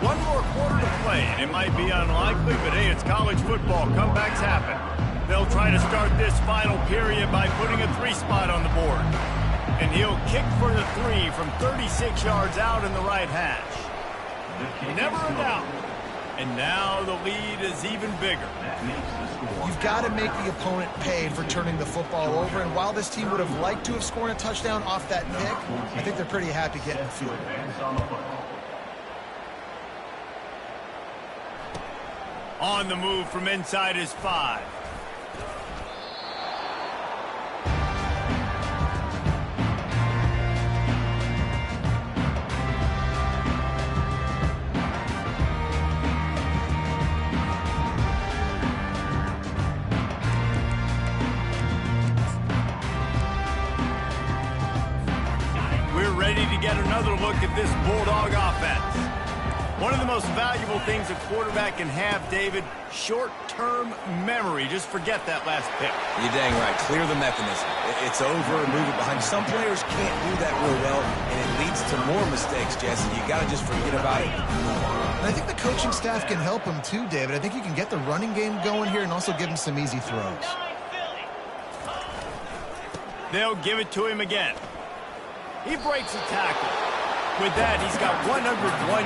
One more quarter to play, and it might be unlikely, but hey, it's college football. Comebacks happen. They'll try to start this final period by putting a 3 spot on the board. And he'll kick for the 3 from 36 yards out in the right hash. Never a doubt. And now the lead is even bigger. You've got to make the opponent pay for turning the football over, and while this team would have liked to have scored a touchdown off that pick, I think they're pretty happy getting the field. On the move from inside his 5. We're ready to get another look at this Bulldog offense. One of the most valuable things a quarterback can have, David, short-term memory. Just forget that last pick. You're dang right. Clear the mechanism. It's over. Move it behind. Some players can't do that real well, and it leads to more mistakes, Jesse. You got to just forget about it. And I think the coaching staff can help him too, David. I think you can get the running game going here and also give him some easy throws. They'll give it to him again. He breaks a tackle. With that, he's got 101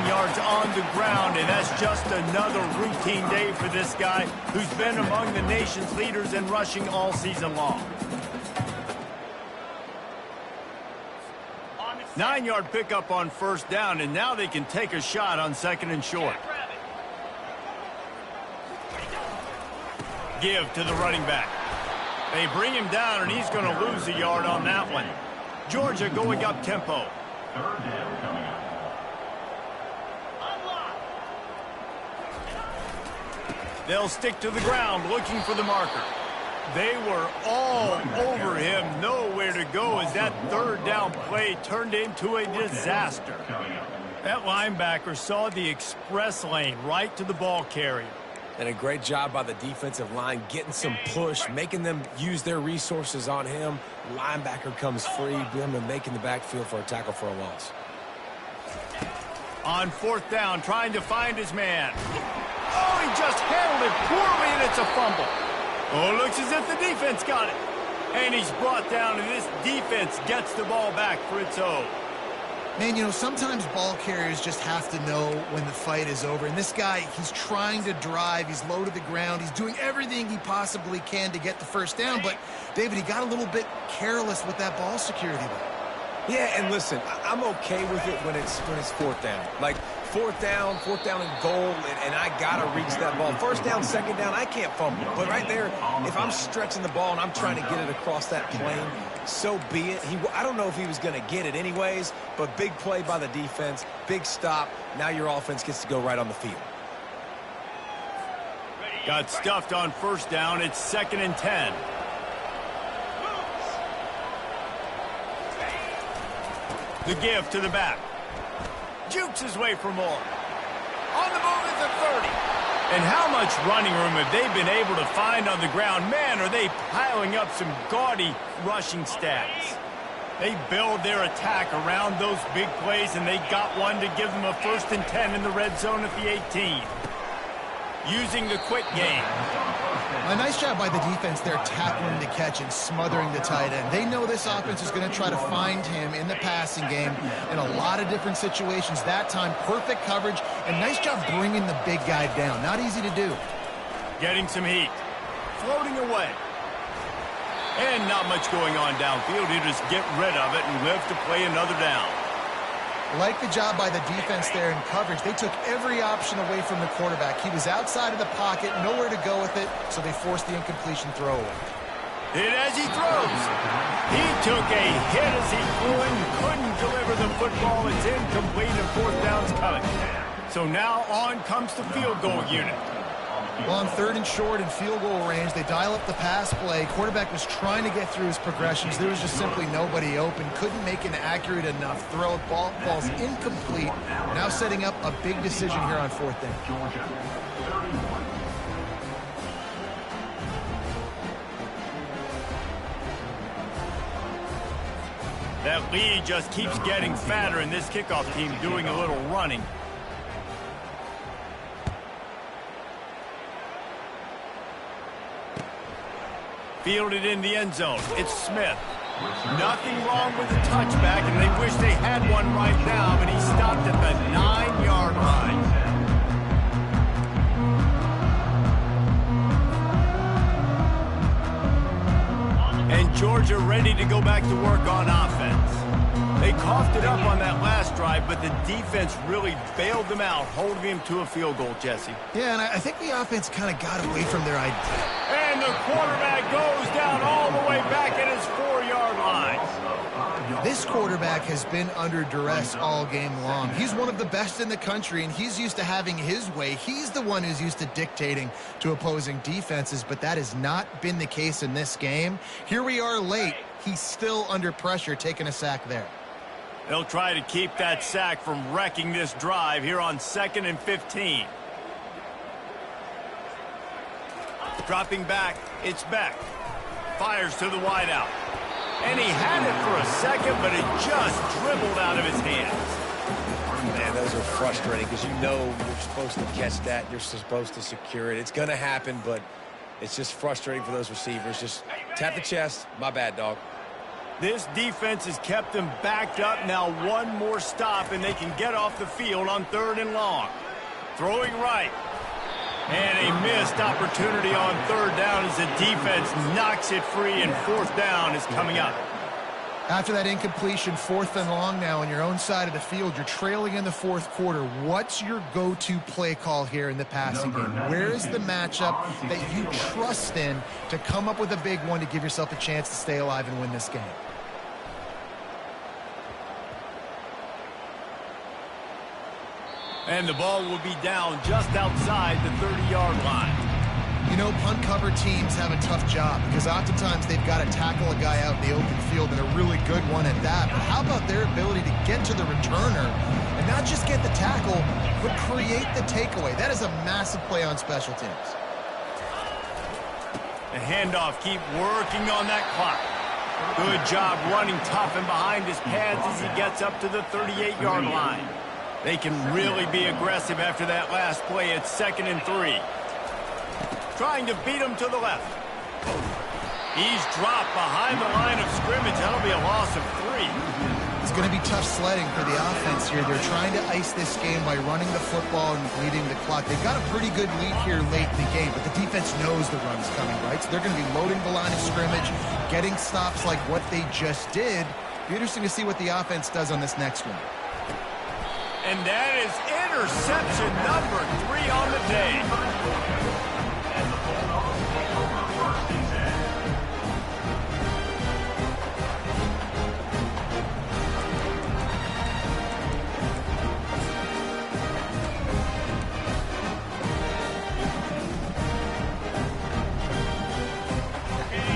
yards on the ground, and that's just another routine day for this guy who's been among the nation's leaders in rushing all season long. 9-yard pickup on 1st down, and now they can take a shot on 2nd and short. Give to the running back. They bring him down, and he's going to lose a yard on that one. Georgia going up tempo. 3rd down coming up. They'll stick to the ground looking for the marker. They were all over him. Nowhere to go as that 3rd down play turned into a disaster. That linebacker saw the express lane right to the ball carrier. And a great job by the defensive line, getting some push, making them use their resources on him. Linebacker comes free, them making the backfield for a tackle for a loss. On 4th down, trying to find his man. Oh, he just handled it poorly, and it's a fumble. Oh, it looks as if the defense got it. And he's brought down, and this defense gets the ball back for its own. Man, you know, sometimes ball carriers just have to know when the fight is over. And this guy, he's trying to drive. He's low to the ground. He's doing everything he possibly can to get the first down. But, David, he got a little bit careless with that ball security there. Yeah, and listen, I'm okay with it when it's 4th down. Like, 4th down and goal, and I got to reach that ball. 1st down, 2nd down, I can't fumble. But right there, if I'm stretching the ball and I'm trying to get it across that plane, so be it. I don't know if he was going to get it anyways, but big play by the defense, big stop. Now your offense gets to go right on the field. Got stuffed on 1st down. It's 2nd and 10. The give to the back. Jukes his way for more. On the move at the 30. And how much running room have they been able to find on the ground? Man, are they piling up some gaudy rushing stats. They build their attack around those big plays, and they got one to give them a 1st and 10 in the red zone at the 18. Using the quick game. A nice job by the defense there, tackling the catch and smothering the tight end. They know this offense is going to try to find him in the passing game in a lot of different situations. That time, perfect coverage, and nice job bringing the big guy down. Not easy to do. Getting some heat. Floating away. And not much going on downfield. You just get rid of it and live to play another down. Like the job by the defense there in coverage. They took every option away from the quarterback. He was outside of the pocket, nowhere to go with it, so they forced the incompletion throwaway. Hit as he throws. He took a hit as he threw and couldn't deliver the football. It's incomplete and 4th down's coming. So now on comes the field goal unit. Well, on 3rd and short and field goal range, they dial up the pass play. Quarterback was trying to get through his progressions. There was just simply nobody open. Couldn't make an accurate enough throw. Ball's incomplete. Now setting up a big decision here on 4th down. That lead just keeps getting fatter, and this kickoff team doing a little running. Fielded in the end zone. It's Smith. Nothing wrong with the touchback, and they wish they had one right now, but he stopped at the 9-yard line. And Georgia ready to go back to work on offense. They coughed it up on that last drive, but the defense really bailed them out, holding him to a field goal, Jesse. Yeah, and I think the offense kind of got away from their idea. And the quarterback goes down all the way back at his 4-yard line. This quarterback has been under duress all game long. He's one of the best in the country, and he's used to having his way. He's the one who's used to dictating to opposing defenses, but that has not been the case in this game. Here we are late. He's still under pressure, taking a sack there. They'll try to keep that sack from wrecking this drive here on 2nd and 15. Dropping back, it's Beck. Fires to the wideout. And he had it for a second, but it just dribbled out of his hands. Man, those are frustrating because you know you're supposed to catch that. You're supposed to secure it. It's going to happen, but it's just frustrating for those receivers. Just tap the chest. My bad, dog. This defense has kept them backed up. Now one more stop, and they can get off the field on 3rd and long. Throwing right. And a missed opportunity on 3rd down as the defense knocks it free, and 4th down is coming up. After that incompletion, 4th and long now on your own side of the field, you're trailing in the 4th quarter. What's your go-to play call here in the passing game? Where is the matchup that you trust in to come up with a big one to give yourself a chance to stay alive and win this game? And the ball will be down just outside the 30-yard line. You know, punt cover teams have a tough job because oftentimes they've got to tackle a guy out in the open field, and a really good one at that. But how about their ability to get to the returner and not just get the tackle, but create the takeaway. That is a massive play on special teams. The handoff, keep working on that clock. Good job running tough and behind his pads as he gets up to the 38-yard line. They can really be aggressive after that last play. It's 2nd and 3. Trying to beat him to the left. He's dropped behind the line of scrimmage. That'll be a loss of 3. It's going to be tough sledding for the offense here. They're trying to ice this game by running the football and bleeding the clock. They've got a pretty good lead here late in the game, but the defense knows the run's coming, right? So they're going to be loading the line of scrimmage, getting stops like what they just did. Be interesting to see what the offense does on this next one. And that is interception number 3 on the day.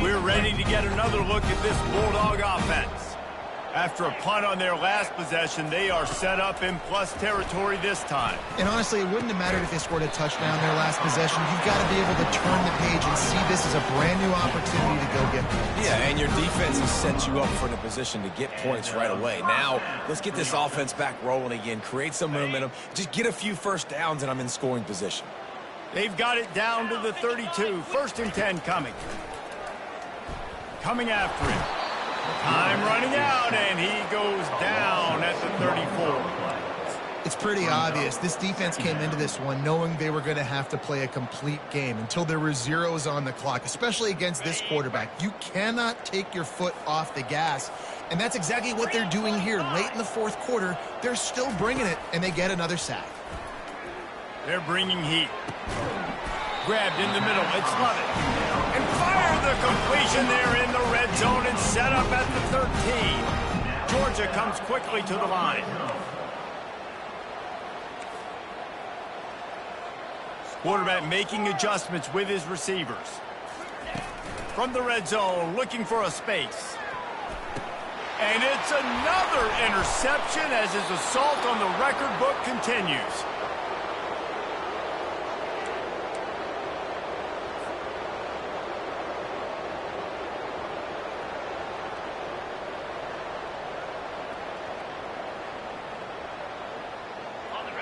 We're ready to get another look at this Bulldog offense. After a punt on their last possession, they are set up in plus territory this time. And honestly, it wouldn't have mattered if they scored a touchdown their last possession. You've got to be able to turn the page and see this as a brand new opportunity to go get points. Yeah, and your defense has set you up for the position to get points right away. Now, let's get this offense back rolling again, create some momentum, just get a few first downs, and I'm in scoring position. They've got it down to the 32. 1st and 10 coming. Coming after him. Time running out, and he goes down at the 34. It's pretty obvious. This defense came into this one knowing they were going to have to play a complete game until there were zeros on the clock, especially against this quarterback. You cannot take your foot off the gas, and that's exactly what they're doing here. Late in the 4th quarter, they're still bringing it, and they get another sack. They're bringing heat. Grabbed in the middle. It's Lovett. And fire the completion there in the red zone and set up at the 13. Georgia comes quickly to the line. Quarterback making adjustments with his receivers. From the red zone, looking for a space. And it's another interception as his assault on the record book continues.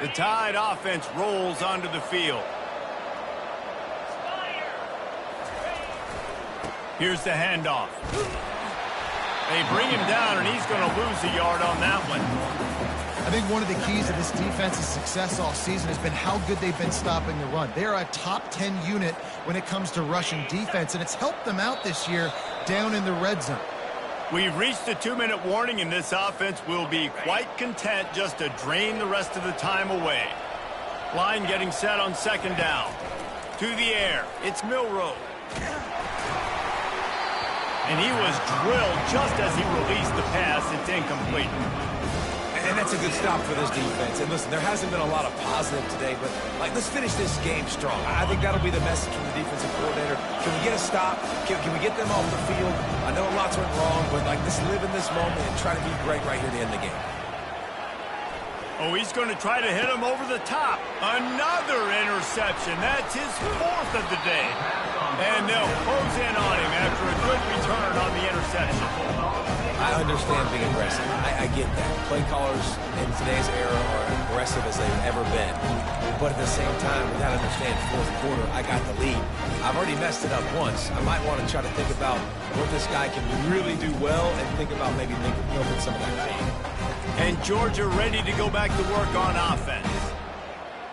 The Tide offense rolls onto the field. Here's the handoff. They bring him down, and he's going to lose a yard on that one. I think one of the keys to this defense's success all season has been how good they've been stopping the run. They are a top 10 unit when it comes to rushing defense, and it's helped them out this year down in the red zone. We've reached the 2-minute warning, and this offense will be quite content just to drain the rest of the time away. Line getting set on 2nd down. To the air, it's Milroe. And he was drilled just as he released the pass. It's incomplete. And that's a good stop for this defense. And listen, there hasn't been a lot of positive today, but let's finish this game strong. I think that'll be the message from the defensive coordinator. Can we get a stop? Can we get them off the field? I know lots went wrong, but let's live in this moment and try to be great right here to end the game. Oh, he's going to try to hit him over the top. Another interception. That's his 4th of the day. And they'll close in on him after a good return on the interception. I understand being aggressive. I get that. Play callers in today's era are aggressive as they've ever been. But at the same time, we got to understand 4th quarter, I got the lead. I've already messed it up once. I might want to try to think about what this guy can really do well and think about maybe milking some of that pain. And Georgia ready to go back to work on offense.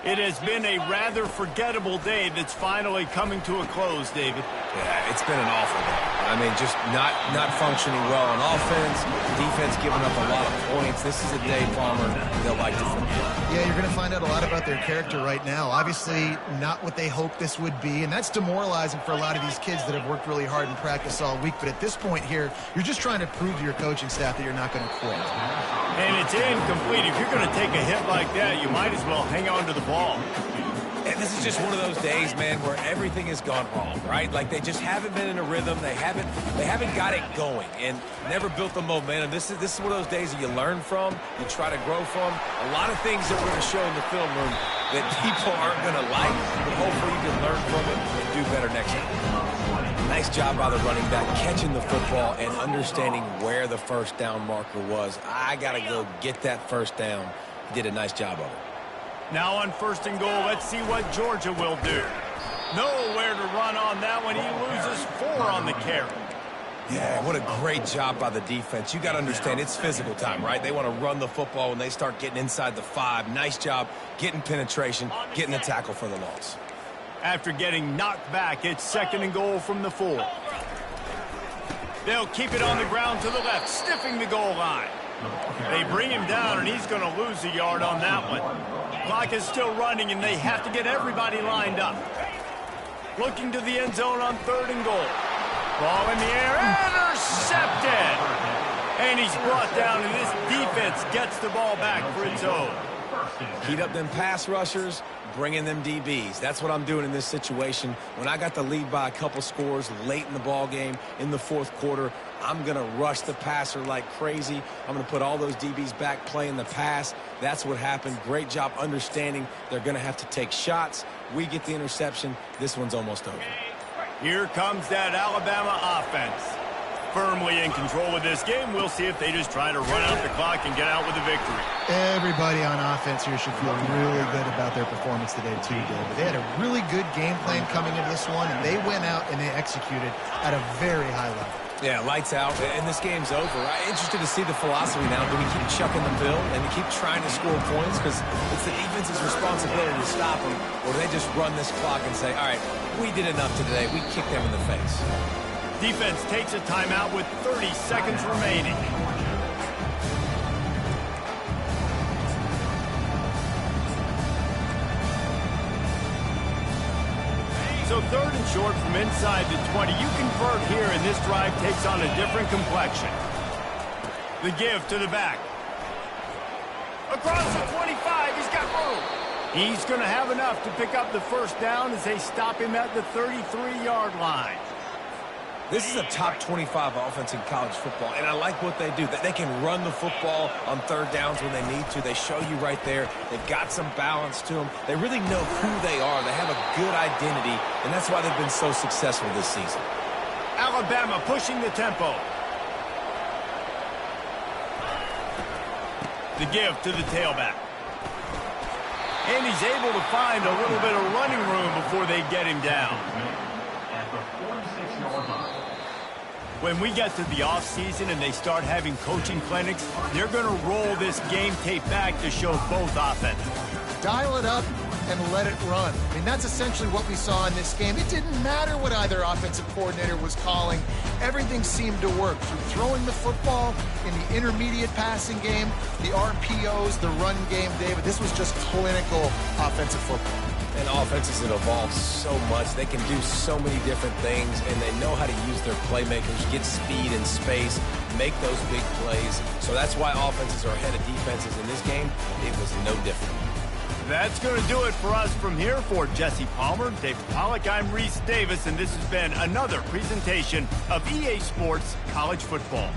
It has been a rather forgettable day that's finally coming to a close, David. Yeah, it's been an awful day. I mean, just not functioning well on offense, defense giving up a lot of points. This is a day, Palmer, they'll like to forget. Yeah, you're going to find out a lot about their character right now. Obviously, not what they hoped this would be, and that's demoralizing for a lot of these kids that have worked really hard in practice all week. But at this point here, you're just trying to prove to your coaching staff that you're not going to quit. And it's incomplete. If you're going to take a hit like that, you might as well hang on to the ball. this is just one of those days, man, where everything has gone wrong, right? Like they just haven't been in a rhythm. They haven't got it going and never built the momentum. This is one of those days that you learn from, you try to grow from. A lot of things that we're going to show in the film room that people aren't going to like, but hopefully you can learn from it and do better next time. Nice job by the running back catching the football and understanding where the first down marker was. I got to go get that first down. He did a nice job of it. Now on 1st and goal, let's see what Georgia will do. Nowhere to run on that one. He loses 4 on the carry. Yeah, what a great job by the defense. You got to understand, it's physical time, right? They want to run the football when they start getting inside the 5. Nice job getting penetration, getting the tackle for the loss. After getting knocked back, it's 2nd and goal from the 4. They'll keep it on the ground to the left, stiffing the goal line. They bring him down, and he's going to lose a yard on that one. Clock is still running, and they have to get everybody lined up. Looking to the end zone on 3rd and goal. Ball in the air, intercepted! And he's brought down, and this defense gets the ball back for its own. Heat up them pass rushers, bring in them DBs. That's what I'm doing in this situation. When I got the lead by a couple scores late in the ball game in the 4th quarter, I'm going to rush the passer like crazy. I'm going to put all those DBs back playing the pass. That's what happened. Great job understanding they're going to have to take shots. We get the interception. This one's almost over. Here comes that Alabama offense. Firmly in control of this game. We'll see if they just try to run out the clock and get out with a victory. Everybody on offense here should feel really good about their performance today too, David. They had a really good game plan coming into this one, and they went out and they executed at a very high level. Yeah, lights out, and this game's over. I'm interested to see the philosophy now. Do we keep chucking the bill and keep trying to score points? Because it's the defense's responsibility to stop them, or do they just run this clock and say, all right, we did enough today. We kicked them in the face. Defense takes a timeout with 30 seconds remaining. So 3rd and short from inside the 20. You convert here, and this drive takes on a different complexion. The give to the back. Across the 25, he's got room. He's going to have enough to pick up the first down as they stop him at the 33-yard line. This is a top 25 offense in college football, and I like what they do. They can run the football on 3rd downs when they need to. They show you right there. They've got some balance to them. They really know who they are. They have a good identity, and that's why they've been so successful this season. Alabama pushing the tempo. The give to the tailback. And he's able to find a little bit of running room before they get him down. When we get to the offseason and they start having coaching clinics, they're going to roll this game tape back to show both offenses. Dial it up and let it run. I mean, that's essentially what we saw in this game. It didn't matter what either offensive coordinator was calling. Everything seemed to work through throwing the football in the intermediate passing game, the RPOs, the run game, David. This was just clinical offensive football. And offenses that evolve so much. They can do so many different things, and they know how to use their playmakers, get speed and space, make those big plays. So that's why offenses are ahead of defenses in this game. It was no different. That's going to do it for us from here. For Jesse Palmer, David Pollack, I'm Reese Davis, and this has been another presentation of EA Sports College Football.